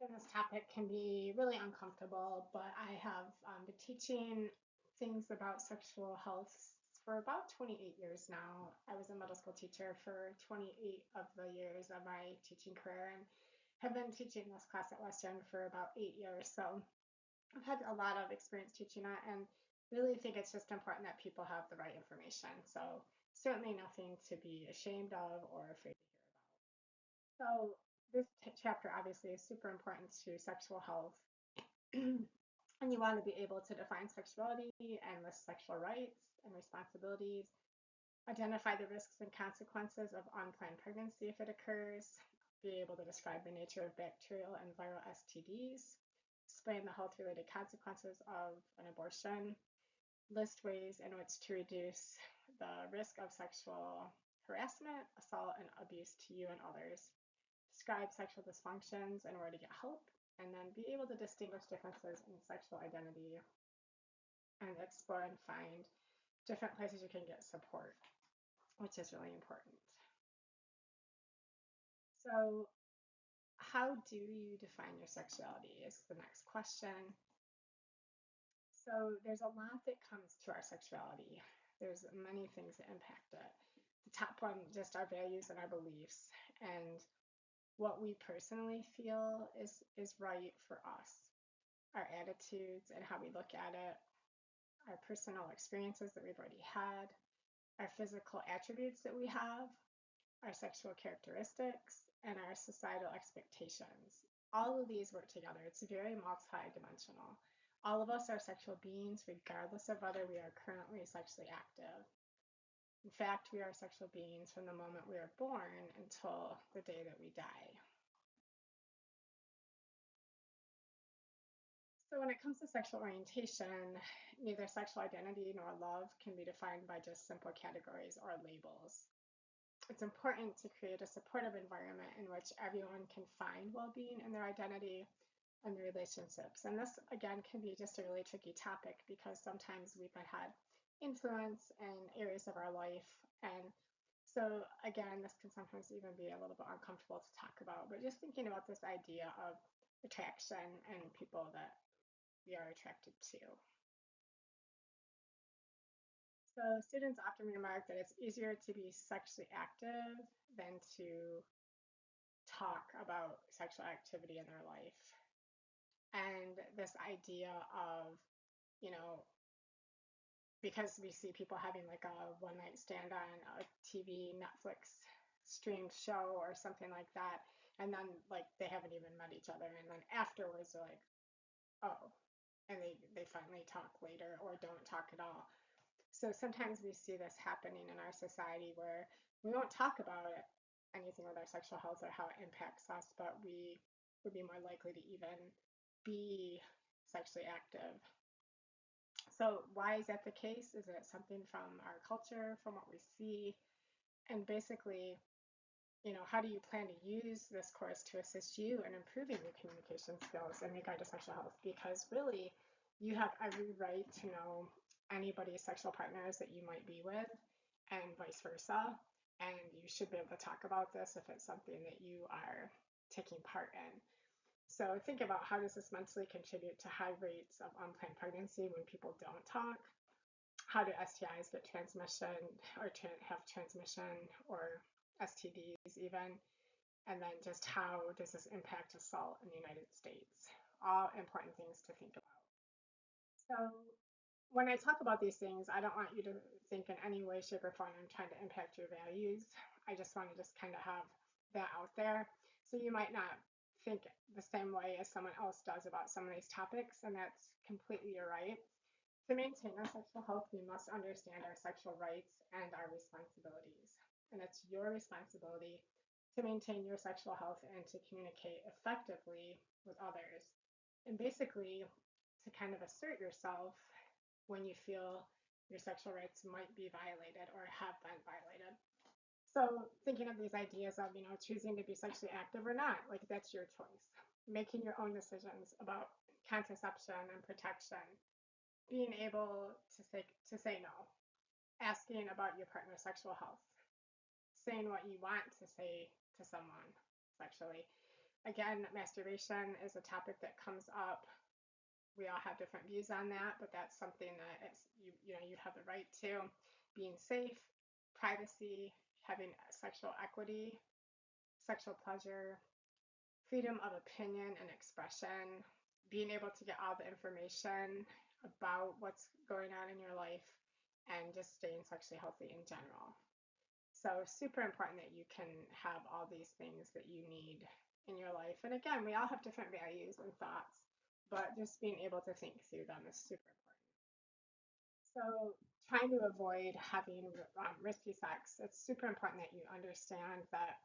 And this topic can be really uncomfortable, but I have been teaching things about sexual health for about 28 years now. I was a middle school teacher for 28 of the years of my teaching career and have been teaching this class at Western for about 8 years. So I've had a lot of experience teaching it and really think it's just important that people have the right information. So certainly nothing to be ashamed of or afraid to hear about. So this chapter obviously is super important to sexual health. And you want to be able to define sexuality and list sexual rights and responsibilities, identify the risks and consequences of unplanned pregnancy if it occurs, be able to describe the nature of bacterial and viral STDs, explain the health related consequences of an abortion, list ways in which to reduce the risk of sexual harassment, assault, and abuse to you and others, describe sexual dysfunctions and where to get help, and then be able to distinguish differences in sexual identity and explore and find different places you can get support, which is really important. So, how do you define your sexuality is the next question. So, there's a lot that comes to our sexuality. There's many things that impact it. The top one, just our values and our beliefs, and what we personally feel is right for us, our attitudes and how we look at it, our personal experiences that we've already had, our physical attributes that we have, our sexual characteristics, and our societal expectations. All of these work together. It's very multidimensional. All of us are sexual beings, regardless of whether we are currently sexually active. In fact, we are sexual beings from the moment we are born until the day that we die. So when it comes to sexual orientation, neither sexual identity nor love can be defined by just simple categories or labels. It's important to create a supportive environment in which everyone can find well-being in their identity and their relationships. And this, again, can be just a really tricky topic because sometimes we've had influence in areas of our life. And so, again, this can sometimes even be a little bit uncomfortable to talk about. But just thinking about this idea of attraction and people that we are attracted to. So students often remark that it's easier to be sexually active than to talk about sexual activity in their life. And this idea of, you know, because we see people having like a one night stand on a TV, Netflix streamed show or something like that, and then like they haven't even met each other, and then afterwards they're like, oh, and they finally talk later or don't talk at all. So sometimes we see this happening in our society where we won't talk about it, anything with our sexual health or how it impacts us, but we would be more likely to even be sexually active. So why is that the case? Is it something from our culture, from what we see? And basically, how do you plan to use this course to assist you in improving your communication skills in regard to sexual health? Because really, you have every right to know anybody's sexual partners that you might be with, and vice versa. And you should be able to talk about this if it's something that you are taking part in. So think about how does this mentally contribute to high rates of unplanned pregnancy when people don't talk? How do STIs get transmission or have transmission or STDs even? And then just how does this impact assault in the United States? All important things to think about. So when I talk about these things, I don't want you to think in any way, shape, or form I'm trying to impact your values. I just want to just kind of have that out there. So you might not think the same way as someone else does about some of these topics, and that's completely your right. To maintain our sexual health, we must understand our sexual rights and our responsibilities. And it's your responsibility to maintain your sexual health and to communicate effectively with others. And basically, to kind of assert yourself when you feel your sexual rights might be violated or have been violated. So thinking of these ideas of, choosing to be sexually active or not, like that's your choice. Making your own decisions about contraception and protection, being able to say no, asking about your partner's sexual health, saying what you want to say to someone sexually, Again, masturbation is a topic that comes up. We all have different views on that, but that's something that you have the right to. Being safe, privacy, having sexual equity, sexual pleasure, freedom of opinion and expression, being able to get all the information about what's going on in your life, and just staying sexually healthy in general. So, super important that you can have all these things that you need in your life. And again, we all have different values and thoughts, but just being able to think through them is super important. So, trying to avoid having risky sex, it's super important that you understand that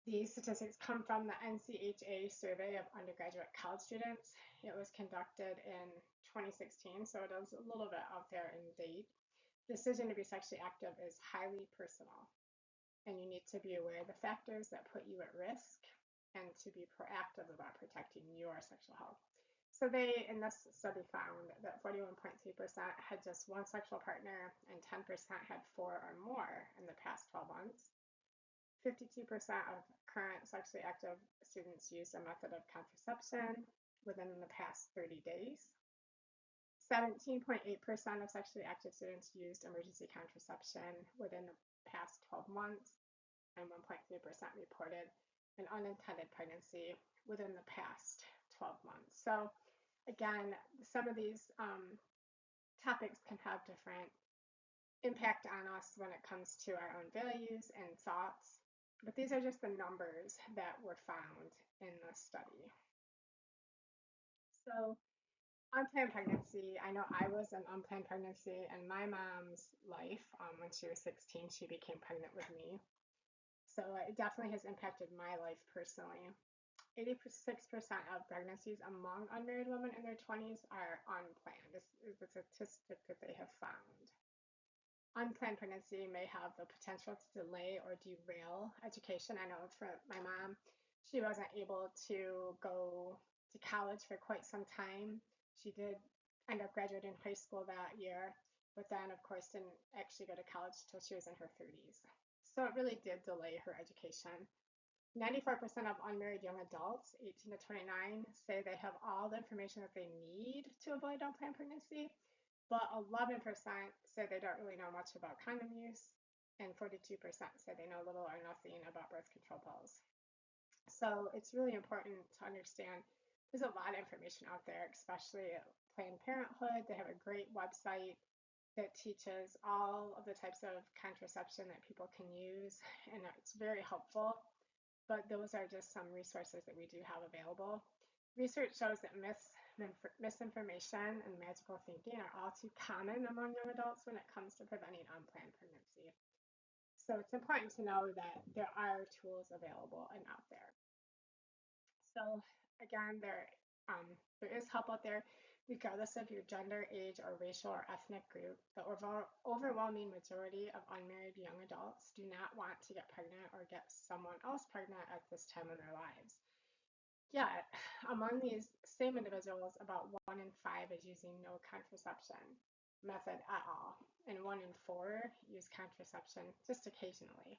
these statistics come from the NCHA survey of undergraduate college students. It was conducted in 2016, so it is a little bit out there in date. Decision to be sexually active is highly personal, and you need to be aware of the factors that put you at risk and to be proactive about protecting your sexual health. So they, in this study, found that 41.3% had just one sexual partner and 10% had four or more in the past 12 months. 52% of current sexually active students used a method of contraception within the past 30 days. 17.8% of sexually active students used emergency contraception within the past 12 months, and 1.3% reported an unintended pregnancy within the past 12 months. So again, some of these topics can have different impact on us when it comes to our own values and thoughts, but these are just the numbers that were found in the study. So unplanned pregnancy, I know I was an unplanned pregnancy in my mom's life. When she was 16, she became pregnant with me. So it definitely has impacted my life personally. 86% of pregnancies among unmarried women in their 20s are unplanned. This is the statistic that they have found. Unplanned pregnancy may have the potential to delay or derail education. I know for my mom, she wasn't able to go to college for quite some time. She did end up graduating high school that year, but then, of course, didn't actually go to college till she was in her 30s. So it really did delay her education. 94% of unmarried young adults, 18 to 29, say they have all the information that they need to avoid unplanned pregnancy, but 11% say they don't really know much about condom use, and 42% say they know little or nothing about birth control pills. So it's really important to understand there's a lot of information out there, especially at Planned Parenthood. They have a great website that teaches all of the types of contraception that people can use, and it's very helpful. But those are just some resources that we do have available. Research shows that misinformation and magical thinking are all too common among young adults when it comes to preventing unplanned pregnancy. So it's important to know that there are tools available and out there. So again, there is help out there, regardless of your gender, age, or racial or ethnic group. The overwhelming majority of unmarried young adults do not want to get pregnant or get someone else pregnant at this time in their lives. Yet, among these same individuals, about 1 in 5 is using no contraception method at all, and 1 in 4 use contraception just occasionally.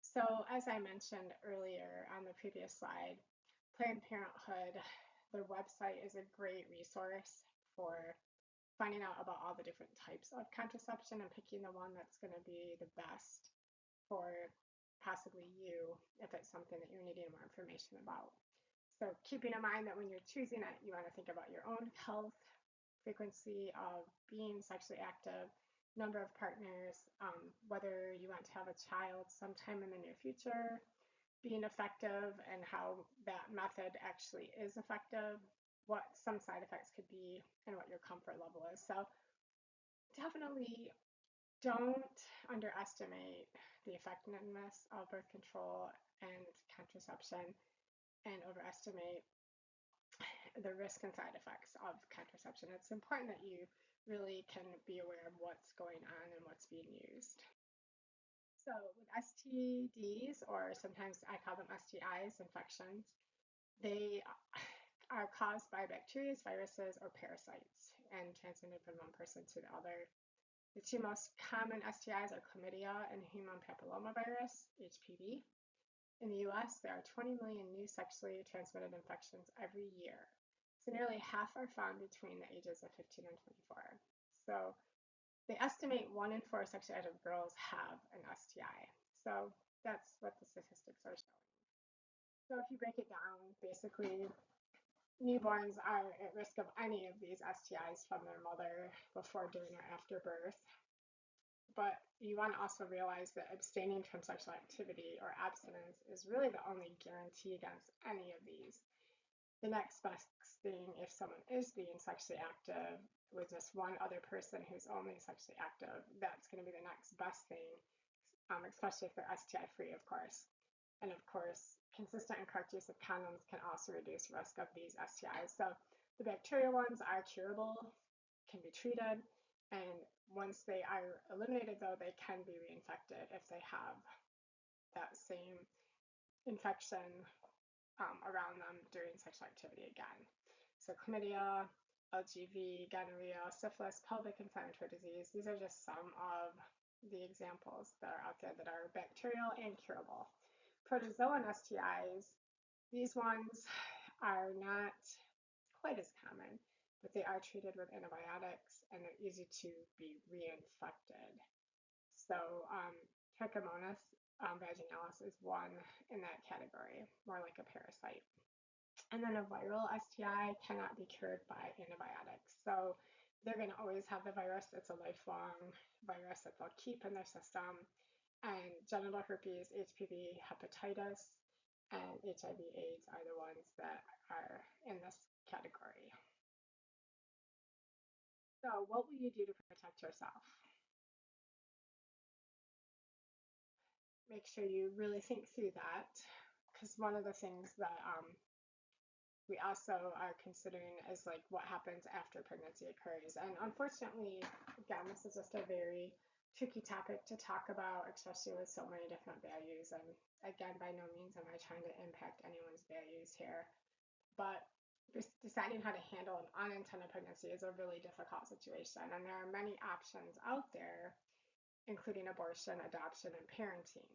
So, as I mentioned earlier on the previous slide, Planned Parenthood, their website is a great resource for finding out about all the different types of contraception and picking the one that's going to be the best for possibly you if it's something that you're needing more information about. So keeping in mind that when you're choosing it, you want to think about your own health, frequency of being sexually active, number of partners, whether you want to have a child sometime in the near future, being effective and how that method actually is effective, what some side effects could be, and what your comfort level is. So definitely don't underestimate the effectiveness of birth control and contraception, and overestimate the risk and side effects of contraception. It's important that you really can be aware of what's going on and what's being used. So with STDs, or sometimes I call them STIs, infections, they are caused by bacteria, viruses, or parasites and transmitted from one person to the other. The two most common STIs are chlamydia and human papillomavirus, HPV. In the US, there are 20 million new sexually transmitted infections every year. So nearly half are found between the ages of 15 and 24. So they estimate 1 in 4 sexually active girls have an STI. So that's what the statistics are showing. So if you break it down, basically newborns are at risk of any of these STIs from their mother before, during, or after birth. But you want to also realize that abstaining from sexual activity or abstinence is really the only guarantee against any of these. The next best thing, if someone is being sexually active with just one other person who's only sexually active, that's going to be the next best thing, especially if they're STI free, of course. And of course, consistent and correct use of condoms can also reduce risk of these STIs. So the bacterial ones are curable, can be treated, and once they are eliminated, though, they can be reinfected if they have that same infection around them during sexual activity again. So chlamydia, LGV, gonorrhea, syphilis, pelvic inflammatory disease, these are just some of the examples that are out there that are bacterial and curable. Protozoan STIs, these ones are not quite as common, but they are treated with antibiotics and they're easy to be reinfected. So Trichomonas vaginalis is one in that category, more like a parasite. And then a viral STI cannot be cured by antibiotics. So they're going to always have the virus. It's a lifelong virus that they'll keep in their system. And genital herpes, HPV, hepatitis, and HIV/AIDS are the ones that are in this category. So what will you do to protect yourself? Make sure you really think through that, because one of the things that we also are considering is like what happens after pregnancy occurs. And unfortunately, again, this is just a very tricky topic to talk about, especially with so many different values. And again, by no means am I trying to impact anyone's values here, but deciding how to handle an unintended pregnancy is a really difficult situation. And there are many options out there, including abortion, adoption, and parenting.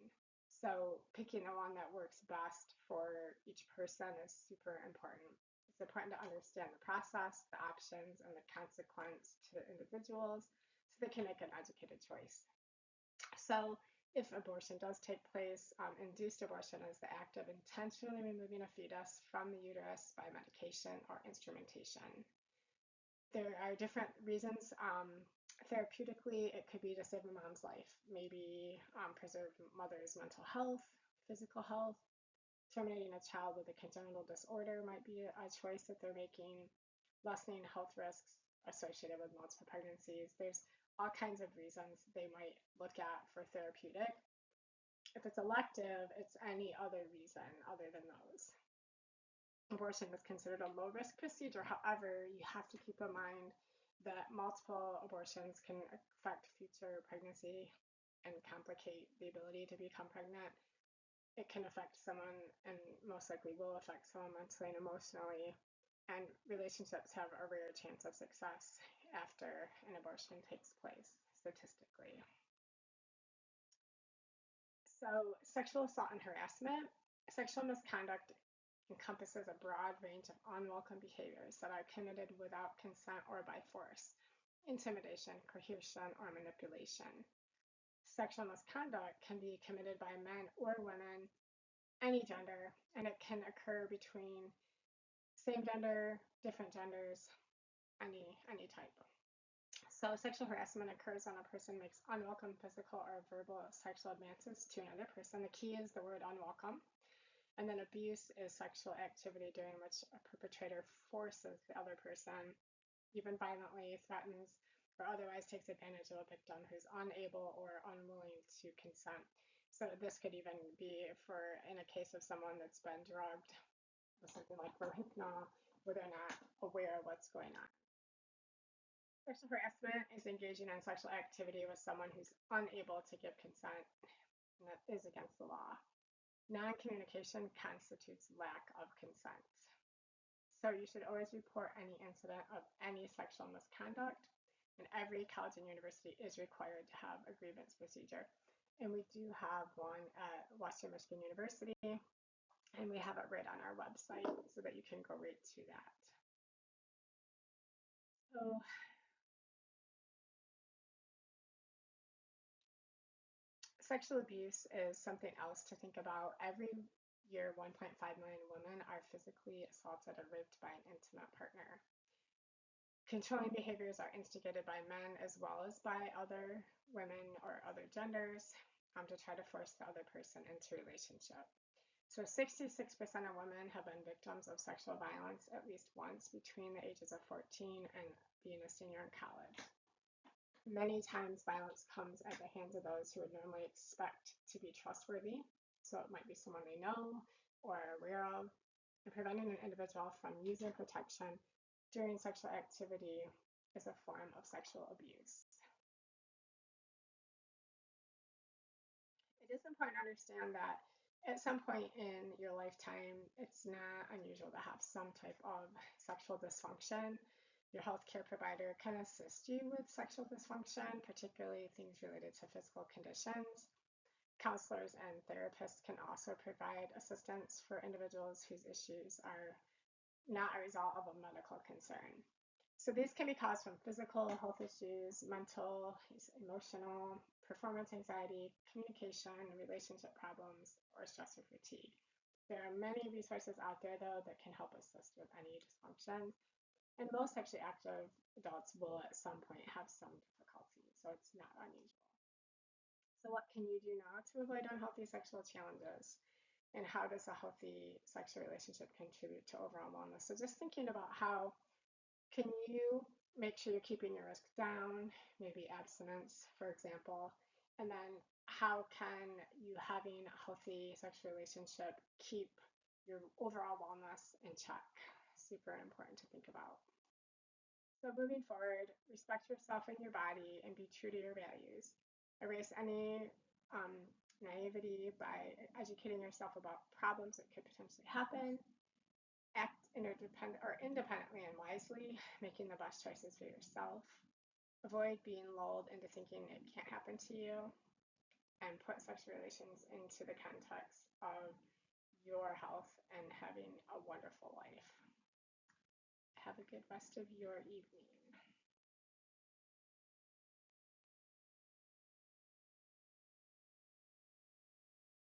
So picking the one that works best for each person is super important. It's important to understand the process, the options, and the consequence to individuals so they can make an educated choice. So if abortion does take place, induced abortion is the act of intentionally removing a fetus from the uterus by medication or instrumentation. There are different reasons. Therapeutically, it could be to save a mom's life, maybe preserve mother's mental health, physical health. Terminating a child with a congenital disorder might be a choice that they're making. Lessening health risks associated with multiple pregnancies. There's all kinds of reasons they might look at for therapeutic. If it's elective, it's any other reason other than those. Abortion is considered a low-risk procedure. However, you have to keep in mind that multiple abortions can affect future pregnancy and complicate the ability to become pregnant. It can affect someone, and most likely will affect someone mentally and emotionally, and relationships have a rare chance of success after an abortion takes place, statistically. So, sexual assault and harassment. Sexual misconduct encompasses a broad range of unwelcome behaviors that are committed without consent or by force, intimidation, coercion, or manipulation. Sexual misconduct can be committed by men or women, any gender, and it can occur between same gender, different genders, any type. So sexual harassment occurs when a person makes unwelcome physical or verbal sexual advances to another person. The key is the word unwelcome. And then abuse is sexual activity during which a perpetrator forces the other person, even violently threatens, or otherwise takes advantage of a victim who's unable or unwilling to consent. So this could even be for in a case of someone that's been drugged with something like Rohypnol, where they're not aware of what's going on. Sexual harassment is engaging in sexual activity with someone who's unable to give consent, and that is against the law. Non-communication constitutes lack of consent. So you should always report any incident of any sexual misconduct, and every college and university is required to have a grievance procedure. And we do have one at Western Michigan University, and we have it right on our website so that you can go right to that. So sexual abuse is something else to think about. Every year, 1.5 million women are physically assaulted or raped by an intimate partner. Controlling behaviors are instigated by men as well as by other women or other genders to try to force the other person into a relationship. So 66% of women have been victims of sexual violence at least once between the ages of 14 and being a senior in college. Many times violence comes at the hands of those who would normally expect to be trustworthy. So it might be someone they know or are aware of. And preventing an individual from using protection during sexual activity is a form of sexual abuse. It is important to understand that at some point in your lifetime, it's not unusual to have some type of sexual dysfunction. Your healthcare provider can assist you with sexual dysfunction, particularly things related to physical conditions. Counselors and therapists can also provide assistance for individuals whose issues are not a result of a medical concern. So these can be caused from physical health issues, mental, emotional, performance anxiety, communication, relationship problems, or stress or fatigue. There are many resources out there, though, that can help assist with any dysfunction. And most sexually active adults will at some point have some difficulty, so it's not unusual. So what can you do now to avoid unhealthy sexual challenges? And how does a healthy sexual relationship contribute to overall wellness? So just thinking about how can you make sure you're keeping your risk down, maybe abstinence, for example, and then how can you having a healthy sexual relationship keep your overall wellness in check? Super important to think about. So moving forward, respect yourself and your body and be true to your values. Erase any naivety by educating yourself about problems that could potentially happen. Act independently and wisely, making the best choices for yourself. Avoid being lulled into thinking it can't happen to you, and put sexual relations into the context of your health and having a wonderful life. Have a good rest of your evening.